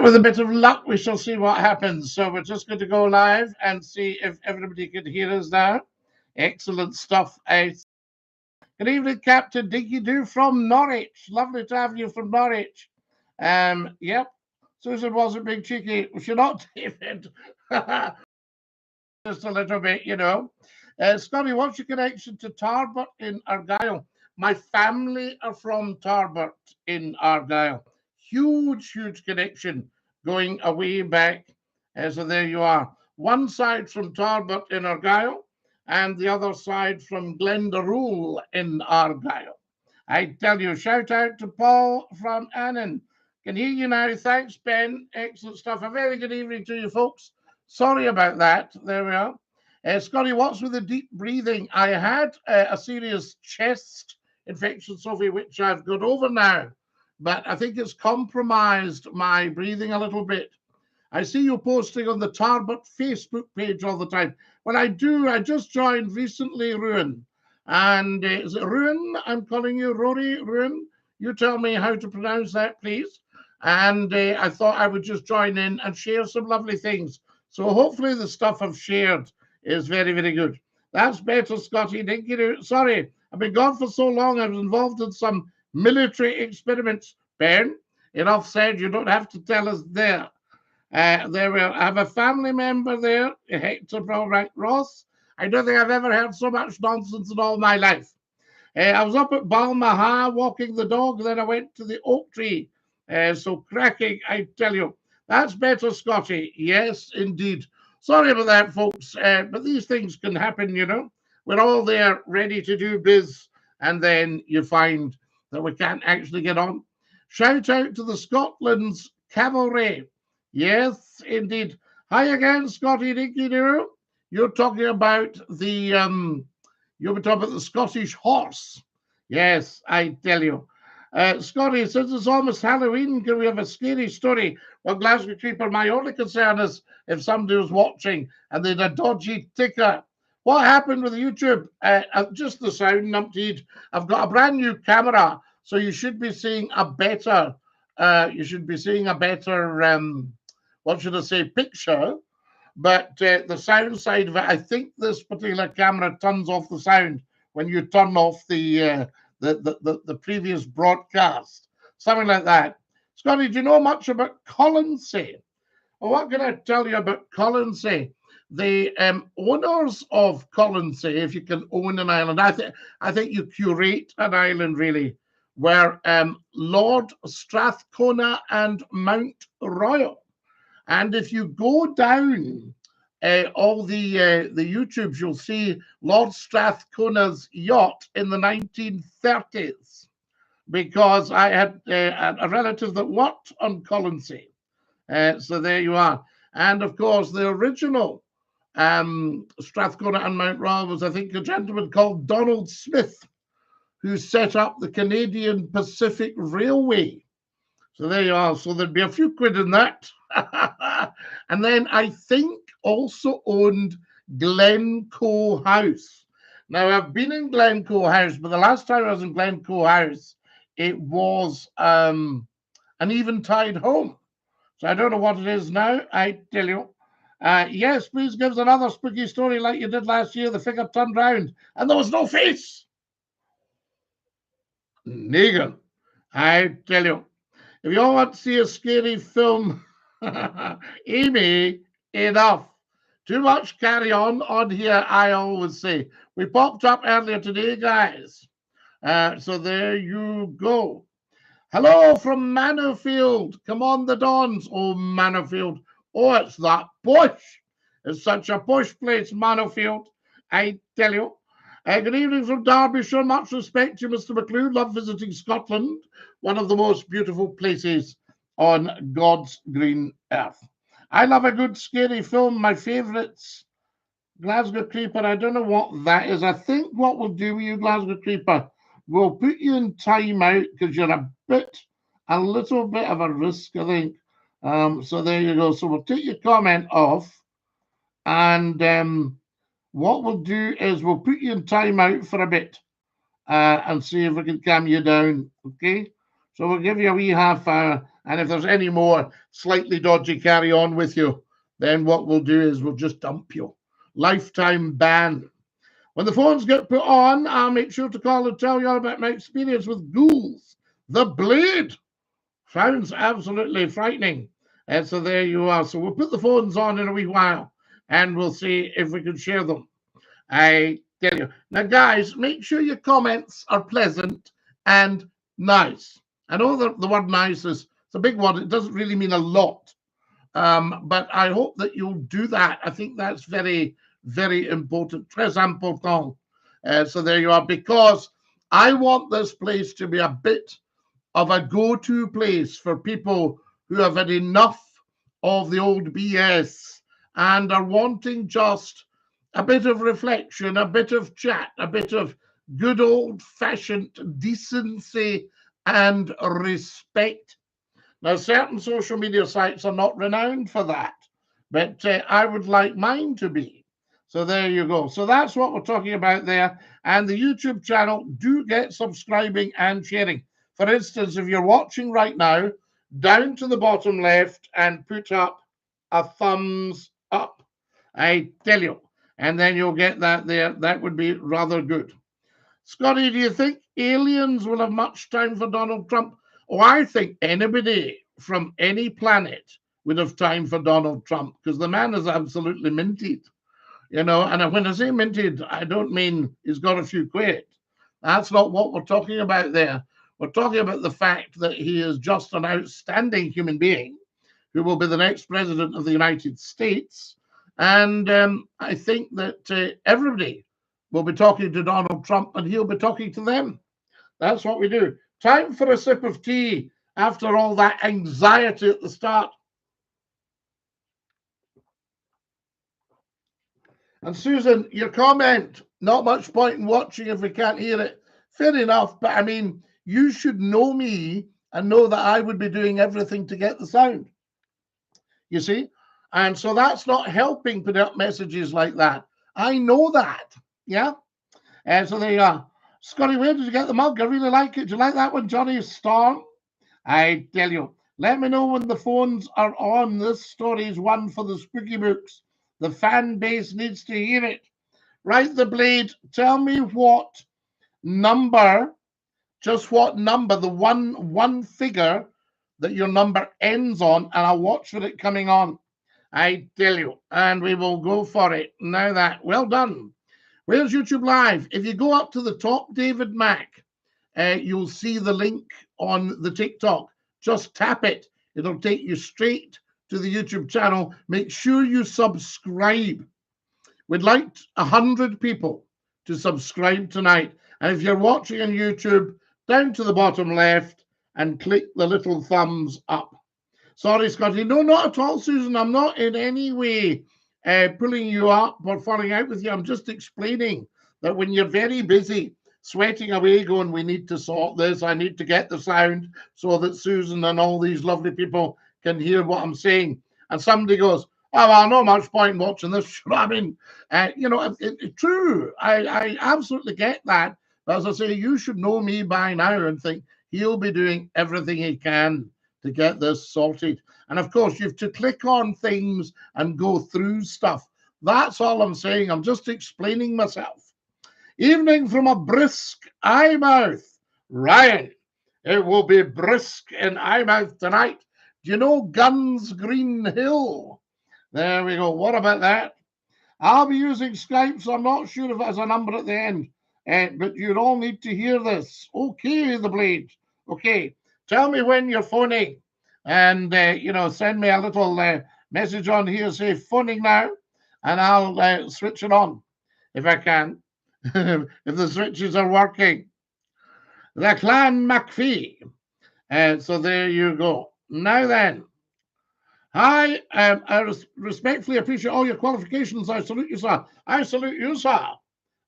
with a bit of luck, we shall see what happens. So we're just going to go live and see if everybody can hear us now. Excellent stuff. Good evening, Captain Dinky-Doo from Norwich. Lovely to have you from Norwich. Yep. Susan wasn't being cheeky. You're not, David. Just a little bit, you know. Scottie, what's your connection to Tarbert in Argyll? My family are from Tarbert in Argyll. Huge, huge connection going away back. So there you are. One side from Tarbert in Argyll and the other side from Glendalough in Argyll. I tell you, shout out to Paul from Annan. Can hear you now. Thanks, Ben. Excellent stuff. A very good evening to you, folks. Sorry about that. There we are. Scottie, what's with the deep breathing? I had a serious chest infection, Sophie, which I've got over now, but I think it's compromised my breathing a little bit. I see you posting on the Tarbert Facebook page all the time. Well, I do. I just joined recently, Ruin. And is it Ruin? I'm calling you Rory, Ruin. You tell me how to pronounce that, please. And I thought I would just join in and share some lovely things. So hopefully the stuff I've shared is very, very good. That's better, Scottie. Dinky-Doo. Sorry, I've been gone for so long. I was involved in some military experiments. Ben, enough said. You don't have to tell us there. There we are. I have a family member there, Hector Brownback Ross. I don't think I've ever heard so much nonsense in all my life. I was up at Balmaha walking the dog, then I went to the oak tree. So cracking, I tell you. That's better, Scottie. Yes, indeed. Sorry about that, folks, but these things can happen, you know. We're all there ready to do biz, and then you find that we can't actually get on. Shout out to the Scotland's cavalry. Yes, indeed. Hi again, Scottie Dinky-Doo. You're talking about the Scottish horse. Yes, I tell you. Scottie, since it's almost Halloween, can we have a scary story? Well, Glasgow Creeper, my only concern is if somebody was watching and they had a dodgy ticker. What happened with YouTube? Just the sound, numptied. I've got a brand new camera, so you should be seeing a better, what should I say, picture. But the sound side of it, I think this particular camera turns off the sound when you turn off the previous broadcast, something like that. Scottie, do you know much about Colonsay? Well, what can I tell you about Colonsay? The owners of Colonsay, if you can own an island, I think you curate an island really, were Lord Strathcona and Mount Royal. And if you go down all the YouTubes, you'll see Lord Strathcona's yacht in the 1930s, because I had a relative that worked on Colonsay. So there you are. And of course, the original Strathcona and Mount Royal was, I think, a gentleman called Donald Smith, who set up the Canadian Pacific Railway. So there you are. So there'd be a few quid in that. And then I think also owned Glencoe House. Now, I've been in Glencoe House, but the last time I was in Glencoe House, it was an eventide home. So I don't know what it is now, I tell you. Yes, please give us another spooky story like you did last year. The figure turned round and there was no face. Negan, I tell you. If you all want to see a scary film, Amy, enough. Too much carry on here, I always say. We popped up earlier today, guys. So there you go. Hello from Manorfield. Come on, the Dons. Oh, Manorfield. Oh, it's that posh. It's such a posh place, Manorfield. I tell you. Good evening from Derbyshire. Much respect to you, Mr. McClue. Love visiting Scotland. One of the most beautiful places on God's green earth. I love a good scary film. My favourites, Glasgow Creeper. I don't know what that is. I think what we'll do with you, Glasgow Creeper, we'll put you in timeout because you're a little bit of a risk, I think. So there you go. So we'll take your comment off, and what we'll do is we'll put you in timeout for a bit and see if we can calm you down. Okay. So we'll give you a wee half hour. And if there's any more slightly dodgy carry on with you, then what we'll do is we'll just dump you. Lifetime ban. When the phones get put on, I'll make sure to call and tell you all about my experience with ghouls. The Blade. Sounds absolutely frightening. And so there you are. So we'll put the phones on in a wee while and we'll see if we can share them. I tell you. Now, guys, make sure your comments are pleasant and nice. I know that the word nice is it's a big word. It doesn't really mean a lot. But I hope that you'll do that. I think that's very, very important. Très important. So there you are. Because I want this place to be a bit of a go-to place for people who have had enough of the old BS and are wanting just a bit of reflection, a bit of chat, a bit of good old-fashioned decency and respect. Now, certain social media sites are not renowned for that, but I would like mine to be. So there you go. So that's what we're talking about there. And the YouTube channel, do get subscribing and sharing. For instance, if you're watching right now, down to the bottom left and put up a thumbs up. I tell you. And then you'll get that there. That would be rather good. Scottie, do you think aliens will have much time for Donald Trump? Oh, I think anybody from any planet would have time for Donald Trump because the man is absolutely minted. You know, and when I say minted, I don't mean he's got a few quid. That's not what we're talking about there. We're talking about the fact that he is just an outstanding human being who will be the next president of the United States. And I think that everybody will be talking to Donald Trump and he'll be talking to them. That's what we do. Time for a sip of tea after all that anxiety at the start. And Susan, your comment, not much point in watching if we can't hear it. Fair enough, but I mean, you should know me and know that I would be doing everything to get the sound. You see? And so that's not helping put up messages like that. I know that. Yeah? And so there you are. Scottie, where did you get the mug? I really like it. Do you like that one, Johnny Storm? I tell you. Let me know when the phones are on. This story is one for the spooky books. The fan base needs to hear it. Right, the Blade. Tell me what number, just what number, the one figure that your number ends on, and I'll watch for it coming on. I tell you, and we will go for it. Now that, well done. Where's YouTube Live? If you go up to the top, David Mack, you'll see the link on the TikTok. Just tap it. It'll take you straight to the YouTube channel. Make sure you subscribe. We'd like 100 people to subscribe tonight. And if you're watching on YouTube, down to the bottom left and click the little thumbs up. Sorry, Scottie. No, not at all, Susan. I'm not in any way pulling you up or falling out with you. I'm just explaining that when you're very busy sweating away going, we need to sort this, I need to get the sound so that Susan and all these lovely people can hear what I'm saying. And somebody goes, oh, well, no much point in watching this. I mean, you know, it's true. I absolutely get that. But as I say, you should know me by now and think he'll be doing everything he can to get this sorted. And of course, you have to click on things and go through stuff. That's all I'm saying. I'm just explaining myself. Evening from a brisk Eyemouth. Ryan, it will be brisk in Eyemouth tonight. Do you know Guns Green Hill? There we go. What about that? I'll be using Skype, so I'm not sure if it has a number at the end. But you all need to hear this. Okay, the Blade. Okay. Tell me when you're phoning. And, you know, send me a little message on here, say phoning now. And I'll switch it on if I can. If the switches are working. The Clan McPhee. So there you go. Now then. Hi, I respectfully appreciate all your qualifications. I salute you, sir. I salute you, sir.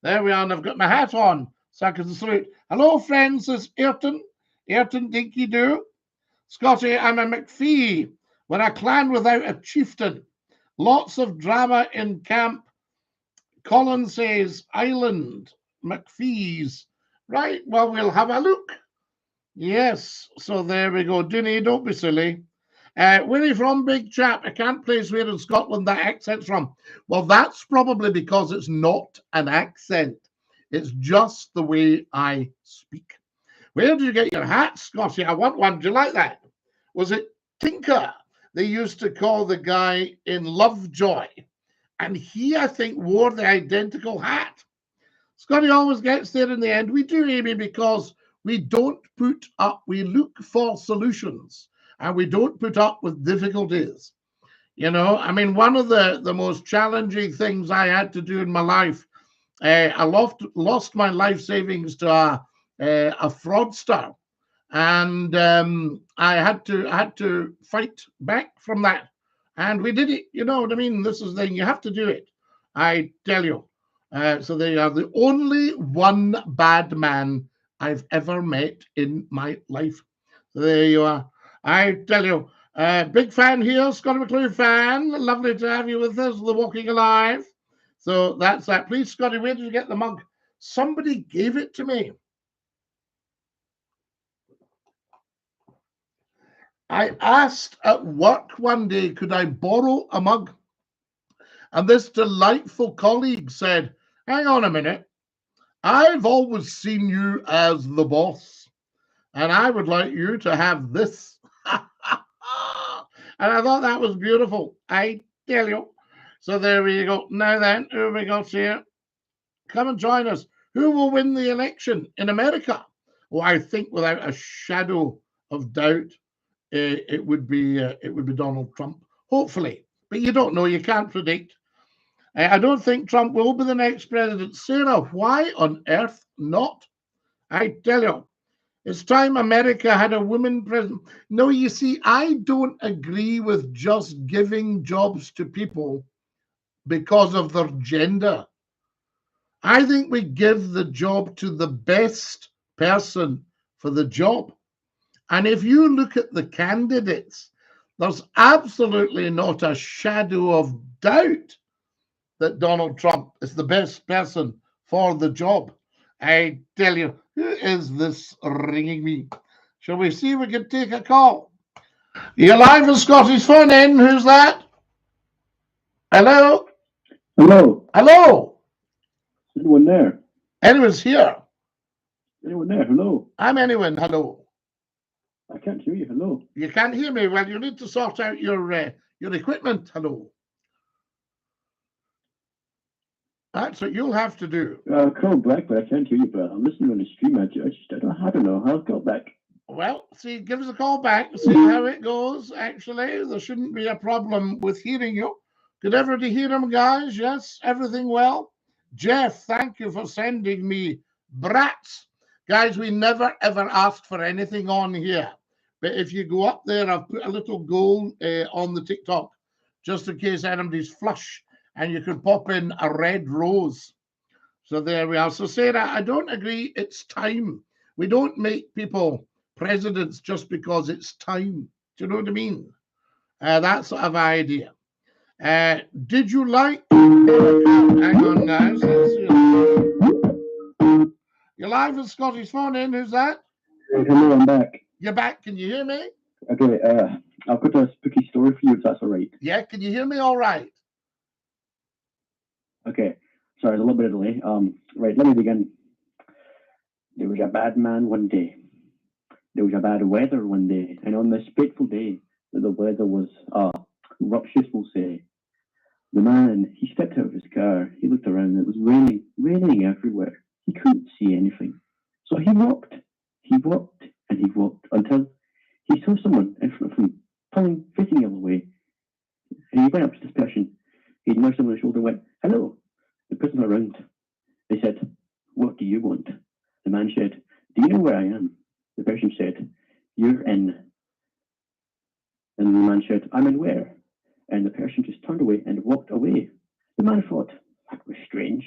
There we are, and I've got my hat on, so I can salute. Hello, friends, it's Ayrton Dinky-Doo. Scottie, I'm a McPhee. We're a clan without a chieftain. Lots of drama in camp. Colin says, Island, McPhee's. Right, well, we'll have a look. Yes, so there we go. Dinny, don't be silly. Where are you from, big chap? I can't place where in Scotland that accent's from. Well, that's probably because it's not an accent. It's just the way I speak. Where did you get your hat, Scotty? I want one. Do you like that? Was it Tinker? They used to call the guy in Lovejoy. And he, I think, wore the identical hat. Scotty always gets there in the end. We do, Amy, because we don't put up, we look for solutions and we don't put up with difficulties. You know, I mean, one of the most challenging things I had to do in my life, I lost my life savings to a fraudster, and I had to fight back from that, and we did it. You know what I mean? This is the thing; you have to do it. I tell you. So they are the only one bad man I've ever met in my life. So there you are. I tell you, big fan here, Scottie McClue fan. Lovely to have you with us, The Walking Alive. So that's that. Please, Scotty, where did you get the mug? Somebody gave it to me. I asked at work one day, could I borrow a mug? And this delightful colleague said, hang on a minute. I've always seen you as the boss, and I would like you to have this. And I thought that was beautiful. I tell you. So there we go. Now then, who have we got here? Come and join us. Who will win the election in America? Well, I think without a shadow of doubt, it would be Donald Trump. Hopefully, but you don't know. You can't predict. I don't think Trump will be the next president. Sarah, why on earth not? I tell you, it's time America had a woman president. No, you see, I don't agree with just giving jobs to people because of their gender. I think we give the job to the best person for the job. And if you look at the candidates, there's absolutely not a shadow of doubt that Donald Trump is the best person for the job. I tell you, who is this ringing me? Shall we see if we can take a call? You're live with Scottish phone in. Who's that? Hello? Hello. Hello? Anyone there? Anyone's here? Anyone there? Hello. I'm anyone. Hello. I can't hear you. Hello. You can't hear me. Well, you need to sort out your equipment. Hello. That's what you'll have to do. Call back, but I can't hear you. But I'm listening on the stream. I don't know. I'll call back. Well, see, give us a call back, see how it goes. Actually, there shouldn't be a problem with hearing you. Did everybody hear him, guys? Yes, everything well? Jeff, thank you for sending me brats. Guys, we never ever asked for anything on here. But if you go up there, I've put a little goal on the TikTok just in case anybody's flush, and you can pop in a red rose. So there we are. So, Sarah, I don't agree. It's time. We don't make people presidents just because it's time. Do you know what I mean? That sort of idea. Did you like? Hang on, guys. You're live with Scottish phone in. Who's that? Hello, I'm back. You're back. Can you hear me? Okay. I've got a spooky story for you, if that's all right. Yeah. Can you hear me? All right. Okay. Sorry, there's a little bit of delay. Right. Let me begin. There was a bad man one day. There was a bad weather one day, and on this fateful day, the weather was ruckus, we'll say. The man, he stepped out of his car. He looked around. It was raining everywhere. He couldn't see anything. So he walked, and he walked until he saw someone in front of him, facing the other way. And he went up to this person. He nudged him on the shoulder and went, "Hello." The person around. They said, "What do you want?" The man said, "Do you know where I am?" The person said, "You're in." And the man said, "I'm in where?" And the person just turned away and walked away. The man thought, that was strange.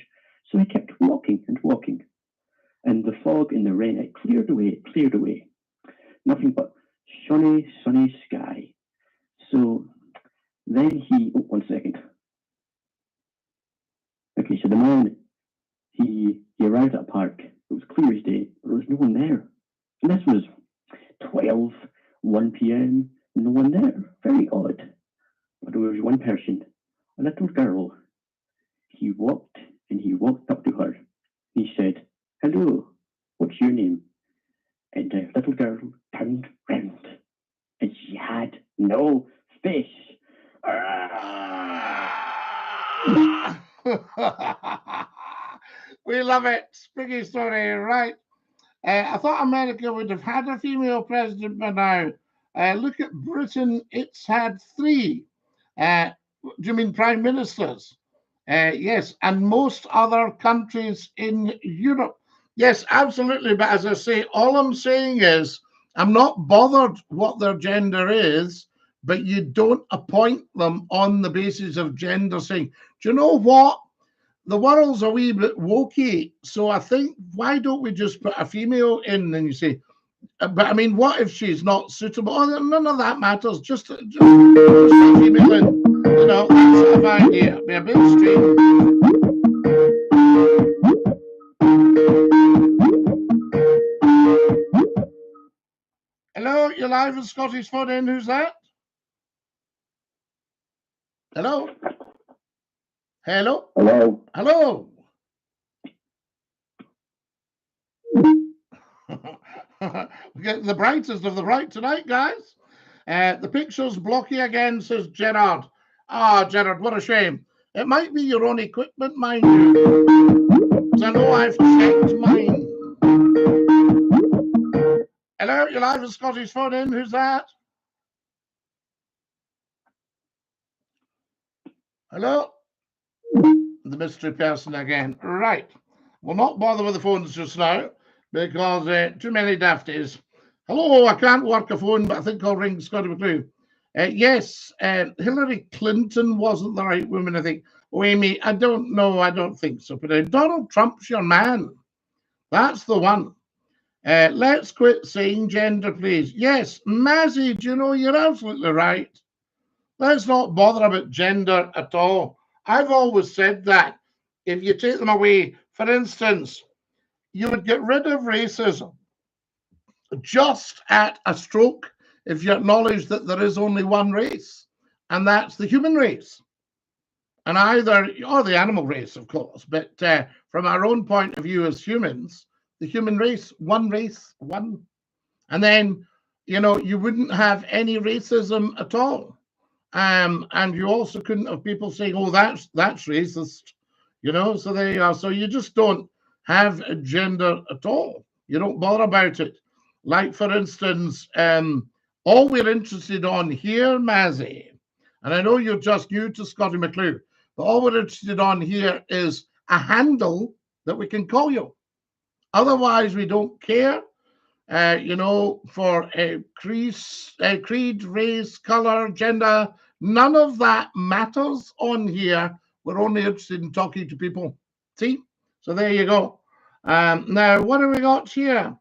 So he kept walking and walking. And the fog and the rain, it cleared away. Nothing but sunny sky. So then one second. Okay, so the man, he arrived at a park. It was clear as day, but there was no one there. And this was 12, 1 p.m., no one there. Very odd. But there was one person, a little girl. He walked up to her. He said, "Hello, what's your name?" And the little girl turned round, and she had no face. We love it. Spooky story, right? I thought America would have had a female president by now. Look at Britain, it's had 3. Do you mean prime ministers? Yes, and most other countries in Europe. Yes, absolutely. But as I say, all I'm saying is I'm not bothered what their gender is, but you don't appoint them on the basis of gender, saying, do you know what? The world's a wee bit wokey, so I think, why don't we just put a female in? And you say, but I mean, what if she's not suitable? Oh, none of that matters. Just a female in. You know, that sort of idea. Be a bit strange. Hello, you're live with Scotty's Phone In. Who's that? Hello? Hello? Hello? Hello? We get the brightest of the bright tonight, guys. The picture's blocky again, says Gerard. Ah, Gerard, what a shame. It might be your own equipment, mind you. Because I know I've checked mine. Hello, you're live with Scotty's Phone In. Who's that? Hello? The mystery person again. Right. We'll not bother with the phones just now because too many dafties. Hello, I can't work a phone, but I think I'll ring Scottie McClue. Yes, Hillary Clinton wasn't the right woman, I think. Oh, Amy, I don't know. I don't think so. But Donald Trump's your man. That's the one. Let's quit saying gender, please. Yes, Mazzy, do you know, you're absolutely right. Let's not bother about gender at all. I've always said that if you take them away, for instance, you would get rid of racism just at a stroke if you acknowledge that there is only one race, and that's the human race. And either, or the animal race, of course, but from our own point of view as humans, the human race, one. And then, you know, you wouldn't have any racism at all. And you also couldn't have people saying, oh, that's racist, you know, so there you are. So you just don't have a gender at all. You don't bother about it. Like, for instance, all we're interested on here, Mazzy, and I know you're just new to Scottie McClue, but all we're interested on here is a handle that we can call you. Otherwise, we don't care, you know, for creed, race, color, gender. None of that matters on here. We're only interested in talking to people. See? So there you go. Now, what have we got here?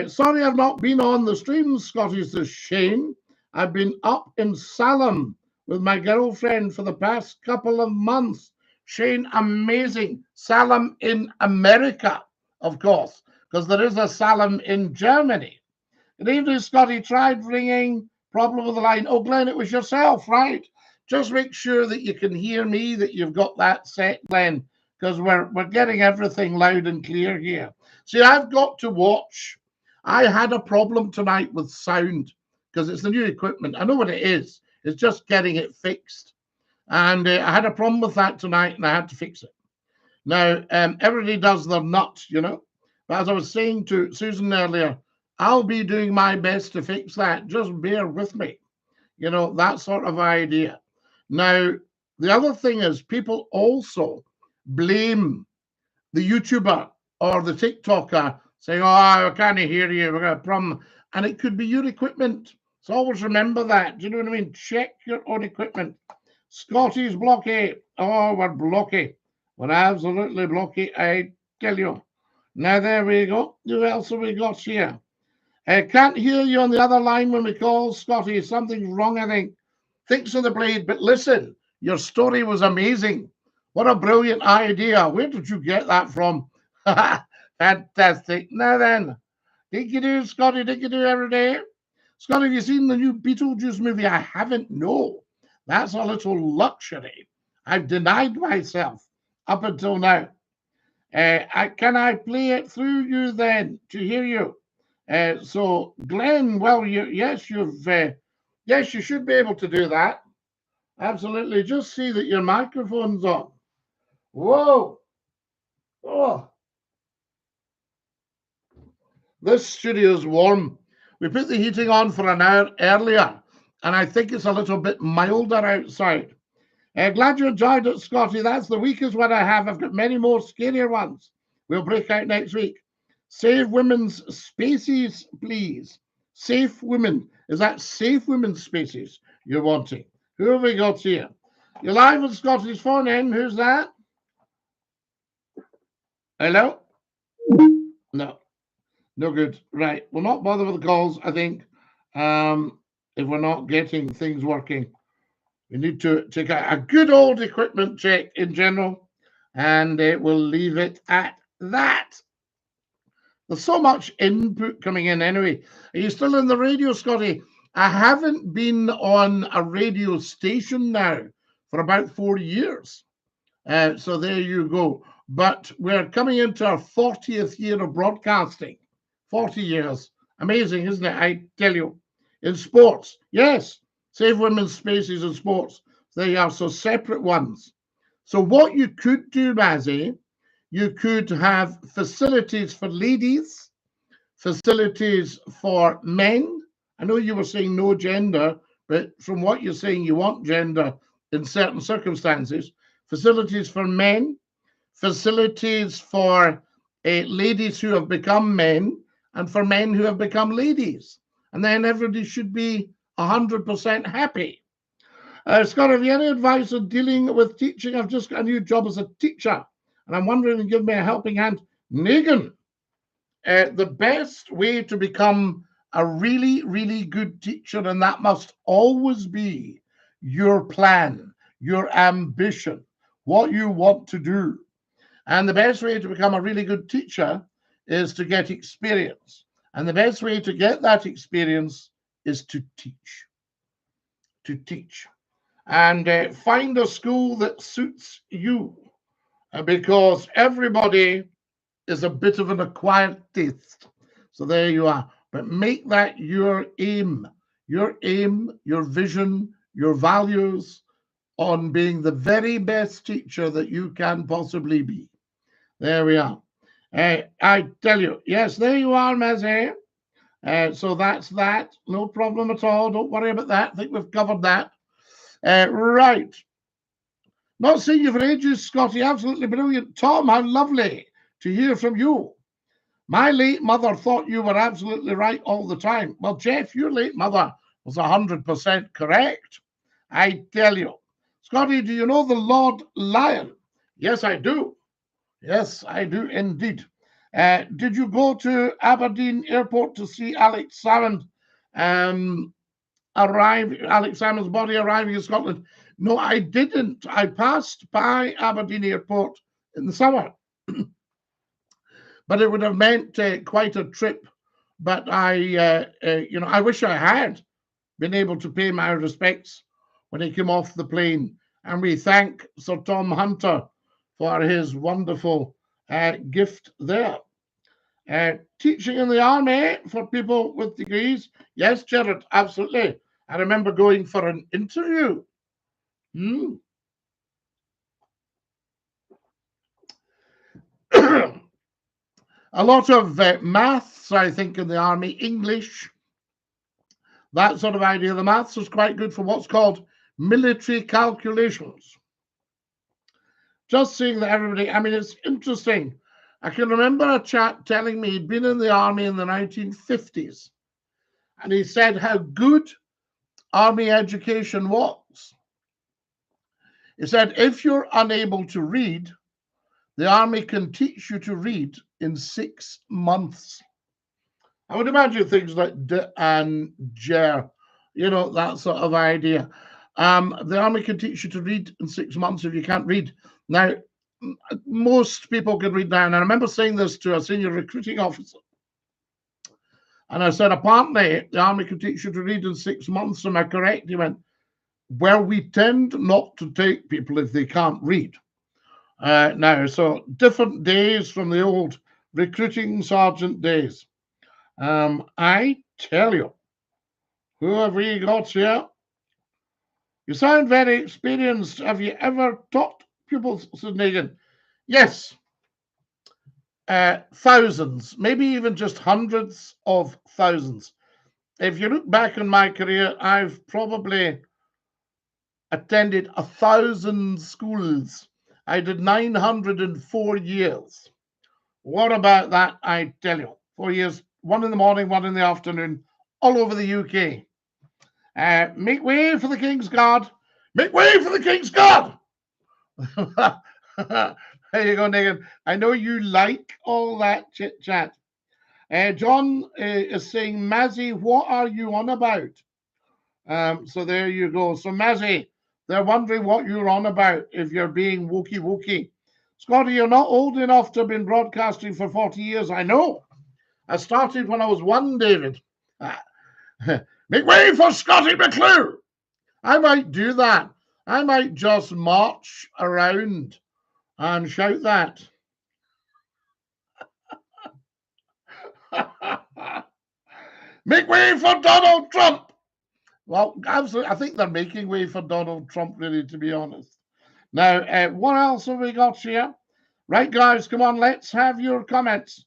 Sorry, I've not been on the stream, Scotty, says Shane. I've been up in Salem with my girlfriend for the past couple of months. Shane, amazing. Salem in America, of course, because there is a Salem in Germany. Good evening, Scotty. Tried ringing. Problem with the line. Oh, Glenn, it was yourself, right? Just make sure that you can hear me, that you've got that set, Glenn, because we're getting everything loud and clear here. See, I've got to watch. I had a problem tonight with sound because it's the new equipment. I know what it is. It's just getting it fixed. And I had a problem with that tonight, and I had to fix it. Now, everybody does their nuts, you know. But as I was saying to Susan earlier, I'll be doing my best to fix that. Just bear with me. You know, that sort of idea. Now, the other thing is people also blame the YouTuber or the TikToker saying, oh, I can't hear you. We've got a problem. And it could be your equipment. So always remember that. Do you know what I mean? Check your own equipment. Scotty's blocky. Oh, we're blocky. We're absolutely blocky, I tell you. Now, there we go. Who else have we got here? Can't hear you on the other line when we call, Scotty. Something's wrong, I think. Thanks for the blade, but listen, your story was amazing. What a brilliant idea. Where did you get that from? Fantastic. Now then, Dinky-Doo, Scottie, Dinky-Doo every day. Scottie, have you seen the new Beetlejuice movie? I haven't, no. That's a little luxury. I've denied myself up until now. Can I play it through you then to hear you? So, Glenn, well, yes, you should be able to do that. Absolutely. Just see that your microphone's on. Whoa. Oh. This studio is warm. We put the heating on for an hour earlier, and I think it's a little bit milder outside. Glad you enjoyed it, Scottie. That's the weakest one I have. I've got many more scarier ones. We'll break out next week. Save women's spaces, please. Safe women. Is that safe women's spaces you're wanting? Who have we got here? You're live with Scottie's phone in. Who's that? Hello? No. No good. Right. We'll not bother with the calls, I think, if we're not getting things working. We need to take a good old equipment check in general, and we'll leave it at that. There's so much input coming in anyway. Are you still in the radio, Scottie? I haven't been on a radio station now for about 4 years. So there you go. But we're coming into our 40th year of broadcasting. 40 years. Amazing, isn't it? I tell you. In sports, yes. Save women's spaces in sports. They are so separate ones. So what you could do, Mazzy, you could have facilities for ladies, facilities for men. I know you were saying no gender, but from what you're saying, you want gender in certain circumstances. Facilities for men, facilities for ladies who have become men, and for men who have become ladies. And then everybody should be 100% happy. Scott, have you any advice on dealing with teaching? I've just got a new job as a teacher, and I'm wondering if you give me a helping hand. Megan, the best way to become a really, really good teacher, and that must always be your plan, your ambition, what you want to do. And the best way to become a really good teacher is to get experience. And the best way to get that experience is to teach. To teach. And find a school that suits you, because everybody is a bit of an acquired taste. So there you are. But make that your aim, your vision, your values on being the very best teacher that you can possibly be. There we are. I tell you, yes, there you are, Mazzy. So that's that. No problem at all. Don't worry about that. I think we've covered that. Right. Not seeing you for ages, Scottie. Absolutely brilliant. Tom, how lovely to hear from you. My late mother thought you were absolutely right all the time. Well, Jeff, your late mother was 100% correct. I tell you. Scottie, do you know the Lord Lion? Yes, I do. Yes, I do indeed. Did you go to Aberdeen Airport to see Alex Salmond arrive, Alex Salmond's body arriving in Scotland? No, I didn't. I passed by Aberdeen Airport in the summer. But it would have meant quite a trip. But I wish I had been able to pay my respects when he came off the plane. And we thank Sir Tom Hunter for his wonderful gift there. Teaching in the army for people with degrees. Yes, Jared, absolutely. I remember going for an interview. A lot of maths, I think, in the army, English, that sort of idea. The maths is quite good for what's called military calculations. Just seeing that everybody, I mean, it's interesting. I can remember a chap telling me he'd been in the army in the 1950s, and he said how good army education was. He said, if you're unable to read, the army can teach you to read in 6 months. I would imagine things like D and Jer, that sort of idea. The army can teach you to read in 6 months if you can't read. Now, most people can read now, and I remember saying this to a senior recruiting officer. And I said, apparently, the army could teach you to read in 6 months. Am I correct? He went, well, we tend not to take people if they can't read. Now, so different days from the old recruiting sergeant days. I tell you, who have we got here? You sound very experienced. Have you ever taught pupils, said Negan? Yes. Thousands, maybe even just hundreds of thousands. If you look back in my career, I've probably attended 1,000 schools. I did 904 years. What about that? I tell you, 4 years, 1 in the morning, 1 in the afternoon, all over the UK. Make way for the King's Guard. Make way for the King's Guard. There you go, Negan. I know you like all that chit chat. John is saying, Mazzy, what are you on about? So there you go. So Mazzy, they're wondering what you're on about if you're being wokey. Scottie, you're not old enough to have been broadcasting for 40 years. I know. I started when I was 1, David. Make way for Scottie McCLUE. I might do that. I might just march around and shout that. Make way for Donald Trump. Well, absolutely. I think they're making way for Donald Trump, really, to be honest. Now, what else have we got here? Right, guys, come on, let's have your comments.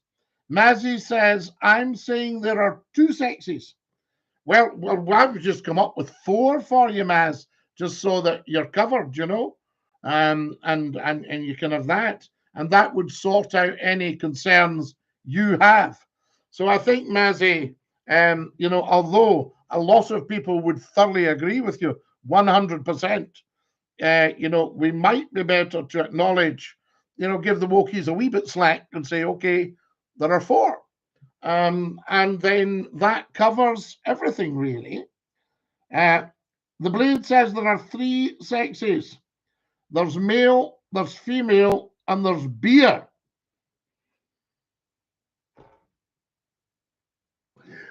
Mazzy says, I'm saying there are 2 sexes. Well, I've just come up with 4 for you, Maz, just so that you're covered, you know, and you can have that, and that would sort out any concerns you have. So I think, Mazzy, you know, although a lot of people would thoroughly agree with you, 100%, you know, we might be better to acknowledge, you know, give the wokies a wee bit slack and say, okay, there are 4. And then that covers everything, really. The Blade says there are 3 sexes. There's male, there's female, and there's beer.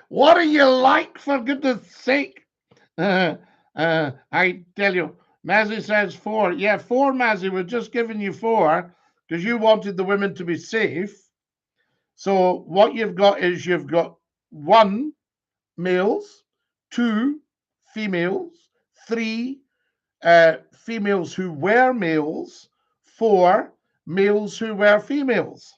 What do you like, for goodness sake? I tell you, Mazzy says 4. Yeah, 4, Mazzy. We're just giving you 4 because you wanted the women to be safe. So what you've got is you've got 1 males, 2 females, 3 females who were males, 4 males who were females.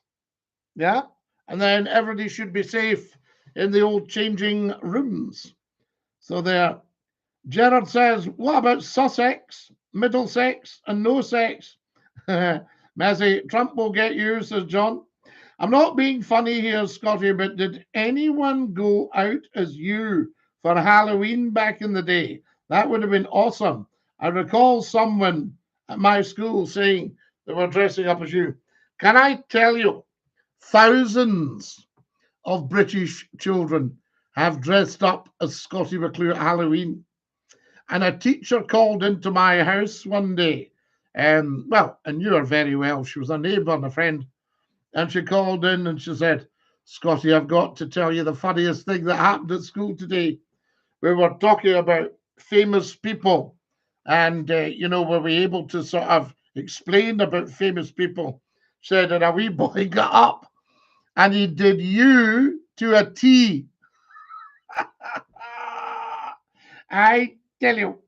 Yeah? And then everybody should be safe in the old changing rooms. So there. Gerard says, what about Sussex, Middlesex, and no sex? Mazzy, Trump will get you, says John. I'm not being funny here, Scottie, but did anyone go out as you for Halloween back in the day? That would have been awesome. I recall someone at my school saying they were dressing up as you. Can I tell you, thousands of British children have dressed up as Scottie McClue at Halloween. And a teacher called into my house one day. Well, I knew her very well. She was a neighbour and a friend. And she called in and she said, Scottie, I've got to tell you the funniest thing that happened at school today. We were talking about famous people. And, you know, were we able to sort of explain about famous people? She said, and a wee boy got up and he did you to a T. I tell you.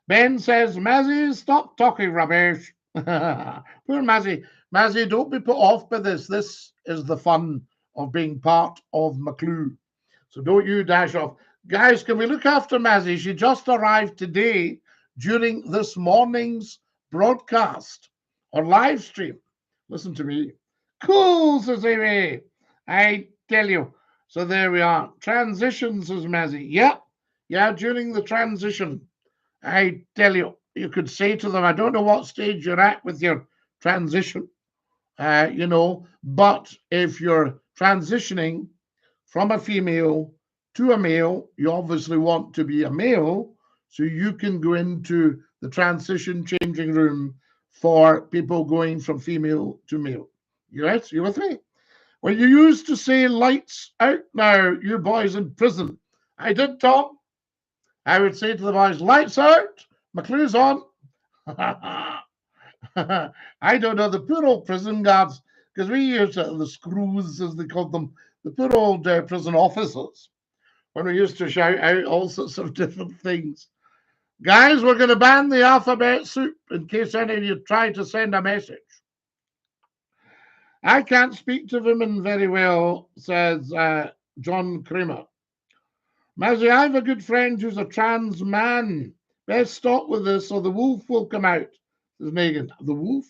Ben says, Mazzy, stop talking rubbish. Poor Mazzy. Mazzy, don't be put off by this. This is the fun of being part of McClue. So don't you dash off. Guys, can we look after Mazzy? She just arrived today during this morning's broadcast or live stream. Listen to me. Cool, says Amy. I tell you. So there we are. Transition, says Mazzy. Yep. Yeah, during the transition. I tell you, you could say to them, I don't know what stage you're at with your transition, you know, but if you're transitioning from a female to a male, you obviously want to be a male so you can go into the transition changing room for people going from female to male. Yes, you with me? When you used to say lights out now, you boys in prison. I did, Tom. I would say to the boys, lights out, McClue's on. I don't know, the poor old prison guards, because we used to, the screws, as they called them, the poor old prison officers, when we used to shout out all sorts of different things. Guys, we're going to ban the alphabet soup in case any of you try to send a message. I can't speak to women very well, says John Kramer. Mazzy, I have a good friend who's a trans man. Best stop with this or the wolf will come out, says Megan. The wolf?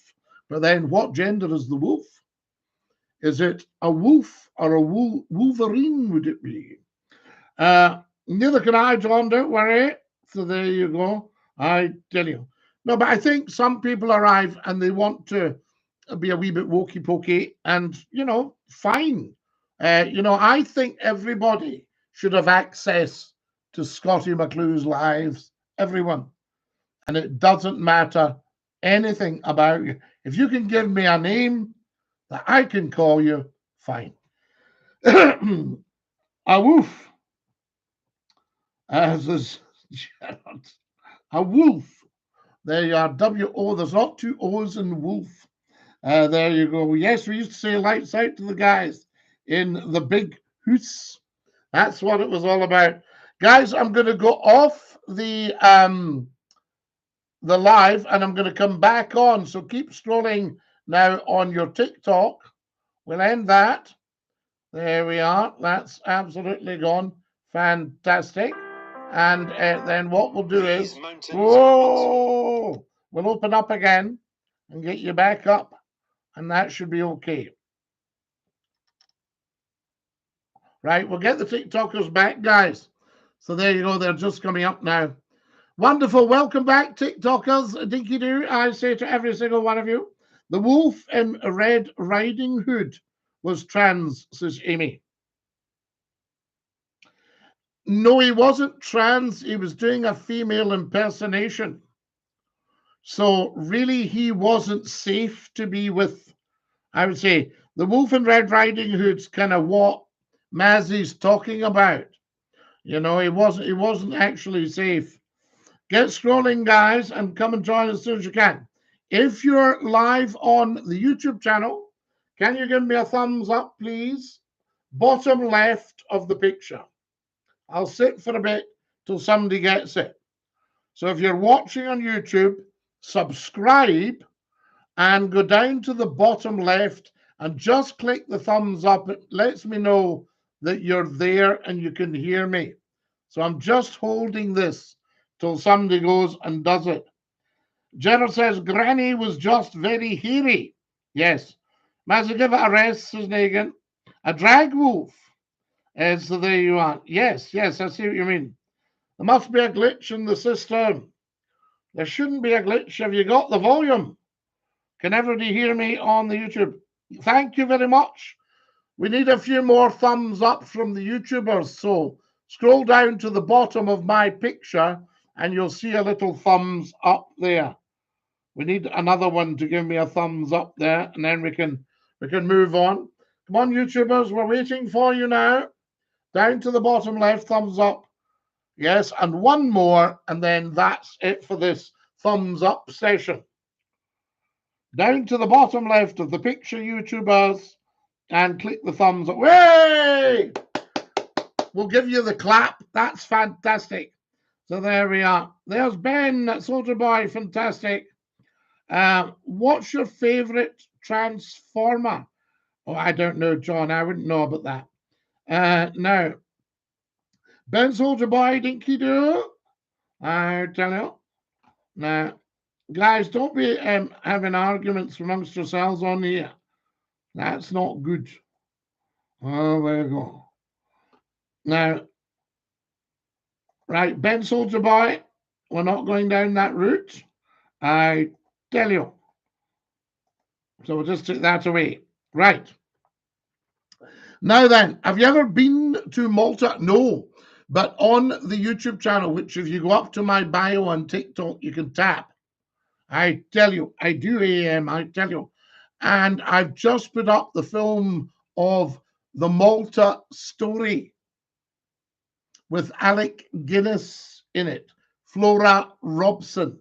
But then what gender is the wolf? Is it a wolf or a wolverine, would it be? Neither can I, John, don't worry. So there you go. I tell you. No, but I think some people arrive and they want to be a wee bit wokey pokey and, you know, fine. You know, I think everybody should have access to Scottie McClue's lives, everyone. And it doesn't matter anything about you. If you can give me a name that I can call you, fine. A wolf. As a wolf. There you are. W-O. There's not two O's in wolf. There you go. Yes, we used to say lights out to the guys in the big house. That's what it was all about. Guys, I'm going to go off the live and I'm going to come back on. So keep scrolling now on your TikTok. We'll end that. There we are. That's absolutely gone. Fantastic. And then what we'll do is, whoa, we'll open up again and get you back up. And that should be okay. Right, we'll get the TikTokers back, guys. So there you go. They're just coming up now. Wonderful. Welcome back, TikTokers. Dinky-Doo, I say to every single one of you, the wolf in Red Riding Hood was trans, says Amy. No, he wasn't trans. He was doing a female impersonation. So really, he wasn't safe to be with. I would say the wolf in Red Riding Hood's kind of what Mazzy's talking about. You know, he wasn't actually safe. Get scrolling, guys, and come and join as soon as you can. If you're live on the YouTube channel, can you give me a thumbs up, please? Bottom left of the picture. I'll sit for a bit till somebody gets it. So if you're watching on YouTube, subscribe and go down to the bottom left and just click the thumbs up. It lets me know that you're there and you can hear me. So I'm just holding this till somebody goes and does it. Gerald says, Granny was just very hairy. Yes. Mazzy, give it a rest, says Negan. A drag wolf. So there you are. Yes, yes, I see what you mean. There must be a glitch in the system. There shouldn't be a glitch. Have you got the volume? Can everybody hear me on the YouTube? Thank you very much. We need a few more thumbs up from the YouTubers. So scroll down to the bottom of my picture and you'll see a little thumbs up there. We need another one to give me a thumbs up there, and then we can move on. Come on, YouTubers, we're waiting for you now. Down to the bottom left, thumbs up. Yes, and one more, and then that's it for this thumbs up session. Down to the bottom left of the picture, YouTubers, and click the thumbs up. Way! We'll give you the clap. That's fantastic. So there we are. There's Ben, Soldier Boy, fantastic. What's your favorite Transformer? Oh, I don't know, John. I wouldn't know about that. Now, Ben Soldier Boy, Dinky-Doo. I tell you. Now, guys, don't be having arguments amongst yourselves on here. That's not good. Oh, there you go. Now, right, Ben Soldier Boy, we're not going down that route. I tell you. So we'll just take that away. Right. Now then, have you ever been to Malta? No. But on the YouTube channel, which if you go up to my bio on TikTok, you can tap. I tell you, I do AM, I tell you. And I've just put up the film of the Malta Story with Alec Guinness in it, Flora Robson.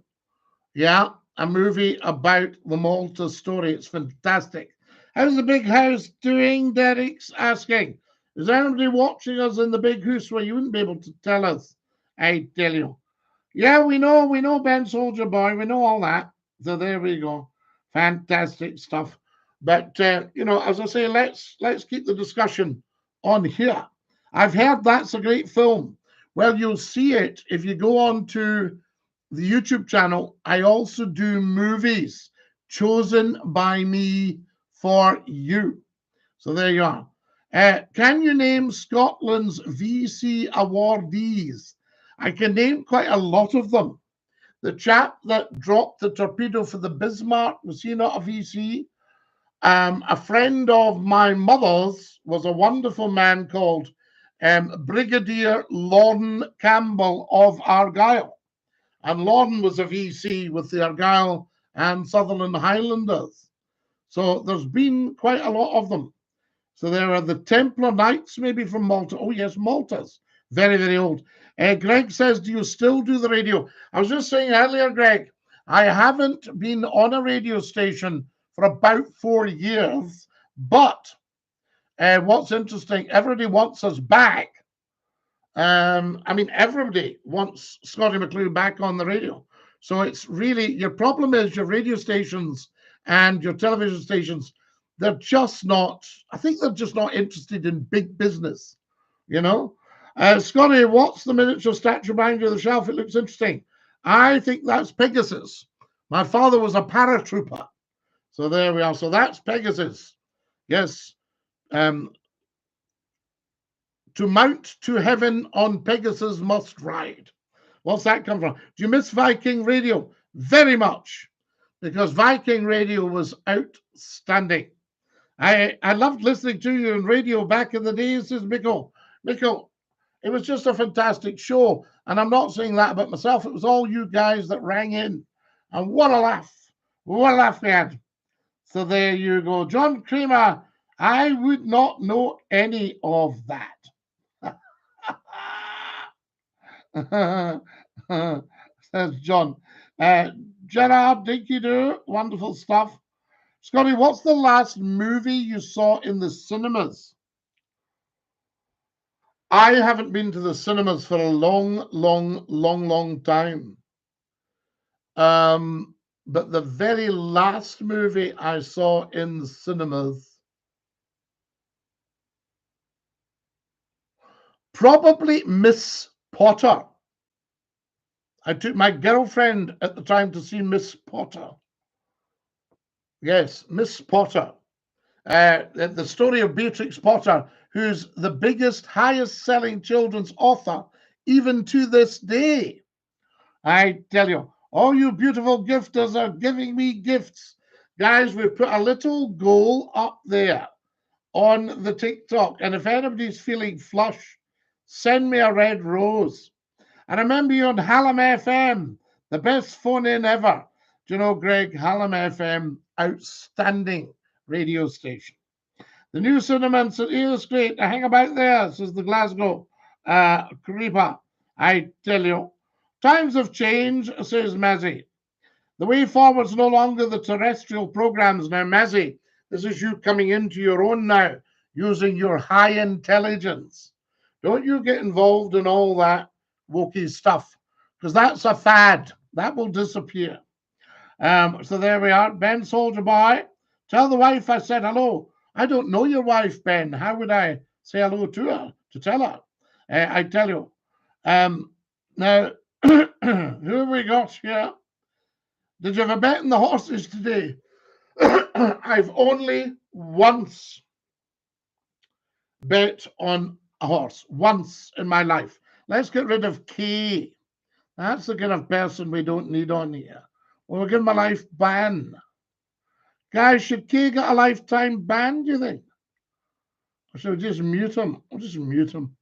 Yeah, a movie about the Malta Story. It's fantastic. How's the big house doing? Derek's asking. Is anybody watching us in the big house where you wouldn't be able to tell us? I tell you. Yeah, we know Ben Soldier Boy. We know all that. So there we go. Fantastic stuff. But you know, as I say, let's keep the discussion on here. I've heard that's a great film. Well, you'll see it if you go on to the YouTube channel. I also do movies chosen by me for you. So there you are. Can you name Scotland's VC awardees? I can name quite a lot of them. The chap that dropped the torpedo for the Bismarck, was he not a VC? A friend of my mother's was a wonderful man called Brigadier Lawden Campbell of Argyll. And Lawden was a VC with the Argyll and Sutherland Highlanders. So there's been quite a lot of them. So there are the Templar Knights, maybe from Malta. Oh, yes, Malta's very, very old. Greg says, do you still do the radio? I was just saying earlier, Greg, I haven't been on a radio station for about 4 years. But what's interesting, everybody wants us back. I mean, everybody wants Scottie McClue back on the radio. So it's really, your problem is your radio stations and your television stations, they're just not, I think they're just not interested in big business, you know? Scottie, what's the miniature statue behind you on the shelf? It looks interesting. I think that's Pegasus. My father was a paratrooper. So there we are. So that's Pegasus. Yes. To mount to heaven on Pegasus must ride. What's that come from? Do you miss Viking radio? Very much. Because Viking radio was outstanding. I loved listening to you on radio back in the days, says Michael. Michael, it was just a fantastic show. And I'm not saying that about myself. It was all you guys that rang in. And what a laugh. What a laugh we had. So there you go. John Kramer, I would not know any of that. Says John. Gerard, Dinky-Doo, wonderful stuff. Scottie, what's the last movie you saw in the cinemas? I haven't been to the cinemas for a long time. But the very last movie I saw in the cinemas, probably Miss Potter. I took my girlfriend at the time to see Miss Potter. Yes, Miss Potter. The story of Beatrix Potter, who's the biggest, highest-selling children's author, even to this day. I tell you, all you beautiful gifters are giving me gifts. Guys, we put a little goal up there on the TikTok, and if anybody's feeling flush, send me a red rose. I remember you on Hallam FM, the best phone-in ever. Do you know, Greg, Hallam FM, outstanding radio station. The new cinema is great. I hang about there, says the Glasgow creeper. I tell you. Times have changed, says Mazzy. The way forward's no longer the terrestrial programs now, Mazzy. This is you coming into your own now, using your high intelligence. Don't you get involved in all that wokey stuff, because that's a fad. That will disappear. So there we are. Ben Soldier Boy. Tell the wife I said hello. I don't know your wife, Ben. How would I say hello to her, to tell her? I tell you. Now, who have we got here? Did you have a bet in the horses today? I've only once bet on a horse. Once in my life. Let's get rid of Kay. That's the kind of person we don't need on here. We'll give him a life ban. Guys, should Kay get a lifetime ban, do you think? Or should we just mute him? I'll just mute him.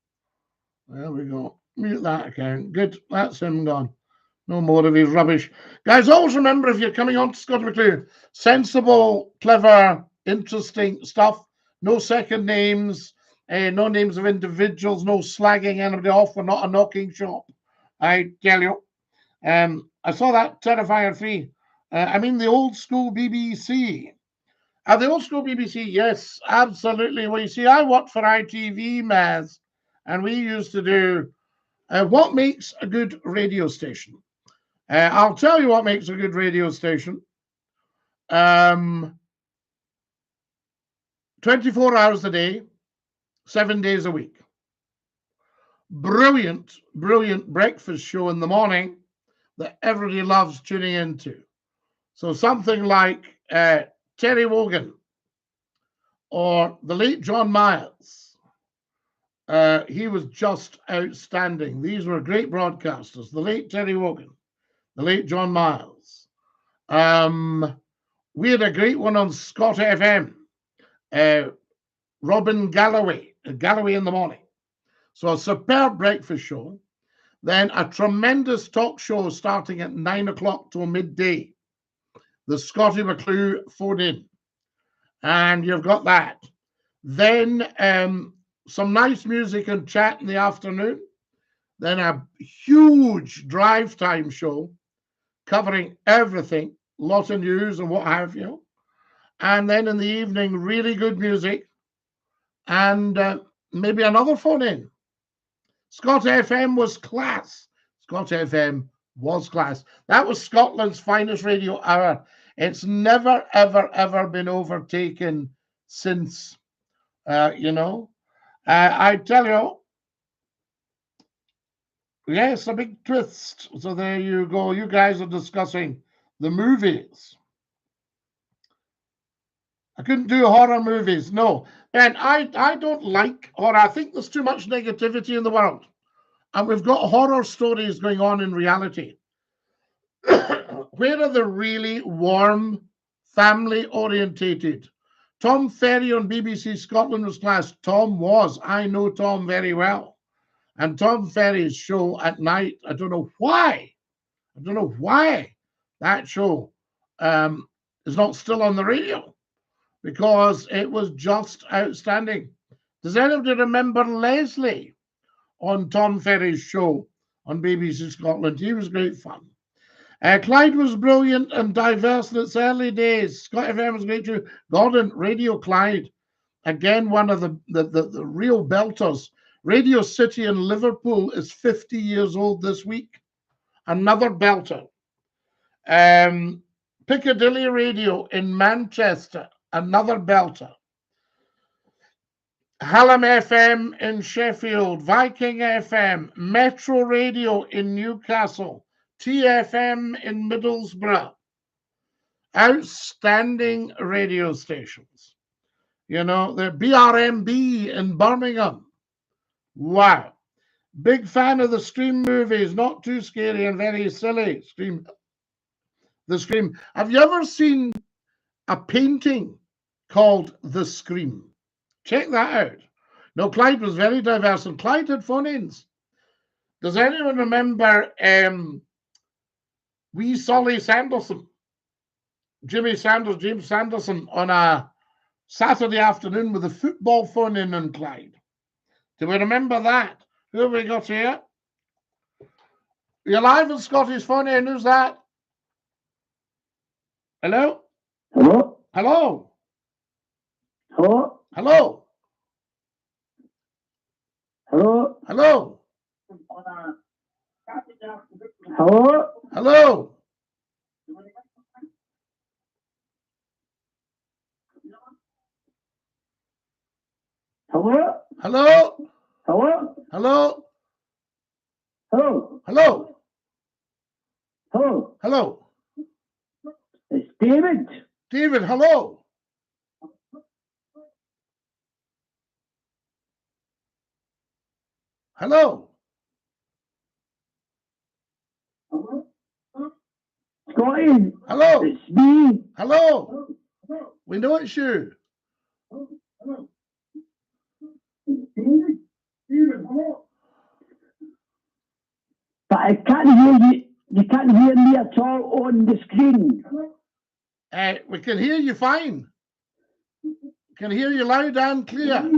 There we go. Mute that account. Good. That's him gone. No more of his rubbish. Guys, always remember, if you're coming on to Scottie McClue, sensible, clever, interesting stuff. No second names, no names of individuals, no slagging anybody off. We're not a knocking shop, I tell you. I saw that Terrifier 3. I mean, the old school BBC. The old school BBC, yes, absolutely. Well, you see, I worked for ITV, Maz, and we used to do what makes a good radio station. I'll tell you what makes a good radio station. 24 hours a day, 7 days a week. Brilliant, brilliant breakfast show in the morning that everybody loves tuning into. So something like Terry Wogan or the late John Miles. He was just outstanding. These were great broadcasters. The late Terry Wogan, the late John Miles. We had a great one on Scott FM. Robin Galloway in the morning. So a superb breakfast show. Then a tremendous talk show starting at 9 o'clock till midday. The SCOTTIE McCLUE phone in. And you've got that. Then some nice music and chat in the afternoon. Then a huge drive time show covering everything, lots of news and what have you. And then in the evening, really good music and maybe another phone in. Scott FM was class. Scott FM was class. That was Scotland's finest radio hour. It's never, ever, ever been overtaken since, you know. I tell you, yes, a big twist. So there you go. You guys are discussing the movies. I couldn't do horror movies, no. And I don't like horror. I think there's too much negativity in the world. And we've got horror stories going on in reality. Where are the really warm, family-orientated? Tom Ferry on BBC Scotland was class. Tom was. I know Tom very well. And Tom Ferry's show at night, I don't know why that show is not still on the radio, because it was just outstanding. Does anybody remember Leslie on Tom Ferry's show on BBC Scotland? He was great fun. Clyde was brilliant and diverse in its early days. Scott FM was great too. Gordon, Radio Clyde, again, one of the real belters. Radio City in Liverpool is 50 years old this week. Another belter. Piccadilly Radio in Manchester, another belter. Hallam FM in Sheffield, Viking FM, Metro Radio in Newcastle, TFM in Middlesbrough. Outstanding radio stations. You know, the BRMB in Birmingham. Wow. Big fan of the Scream movies, not too scary and very silly. Scream. The Scream. Have you ever seen a painting called The Scream? Check that out. No, Clyde was very diverse, and Clyde had phone-ins. Does anyone remember wee Solly Sanderson? James Sanderson on a Saturday afternoon with a football phone-in on Clyde. Do we remember that? Who have we got here? You're live on Scotty's phone-in. Who's that? Hello? Hello? Hello? Hello? Hello? Hello? Hello? Hello? Hello? Hello? Hello? Hello? Hello? Hello? Hello? Hello? Hello? It's David. David, hello? Hello? Scotty. Hello? It's me. Hello? We know it's you. But I can't hear you. You can't hear me at all on the screen. We can hear you fine. Can hear you loud and clear.